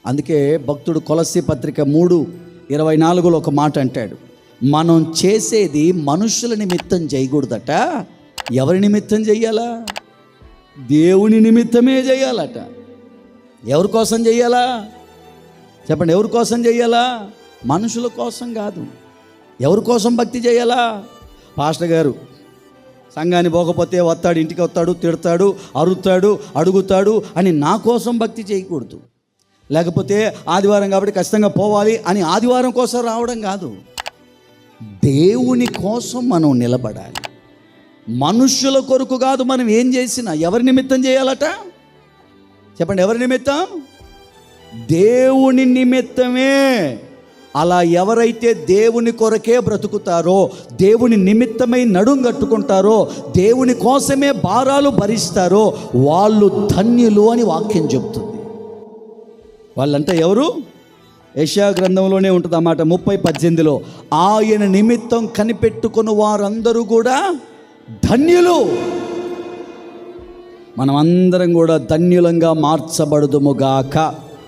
అందుకే భక్తుడు కొలస్సీ పత్రిక 3:24 ఒక మాట అంటాడు, మనం చేసేది మనుషుల నిమిత్తం చేయకూడదట. ఎవరి నిమిత్తం చెయ్యాలా? దేవుని నిమిత్తమే చేయాలట. ఎవరి కోసం చెయ్యాలా చెప్పండి? ఎవరి కోసం చెయ్యాలా? మనుషుల కోసం కాదు. ఎవరి కోసం భక్తి చేయాలా? పాస్టర్ గారు సంఘాన్ని పోకపోతే వస్తాడు, ఇంటికి వస్తాడు, తిడతాడు, అరుతాడు, అడుగుతాడు అని నా కోసం భక్తి చేయకూడదు. లేకపోతే ఆదివారం కాబట్టి ఖచ్చితంగా పోవాలి అని ఆదివారం కోసం రావడం కాదు. దేవుని కోసం మనం నిలబడాలి. మనుష్యుల కొరకు కాదు. మనం ఏం చేసినా ఎవరి నిమిత్తం చేయాలట చెప్పండి? ఎవరి నిమిత్తం? దేవుని నిమిత్తమే. అలా ఎవరైతే దేవుని కొరకే బ్రతుకుతారో, దేవుని నిమిత్తమై నడుం కట్టుకుంటారో, దేవుని కోసమే భారాలు భరిస్తారో వాళ్ళు ధన్యులు అని వాక్యం చెప్తుంది. వాళ్ళంటే ఎవరు? యెషయా గ్రంథంలోనే ఉంటుంది అన్నమాట. 30:18 ఆయన నిమిత్తం కనిపెట్టుకున్న వారందరూ కూడా ధన్యులు. మనం అందరం కూడా ధన్యులంగా మార్చబడుదుముగాక.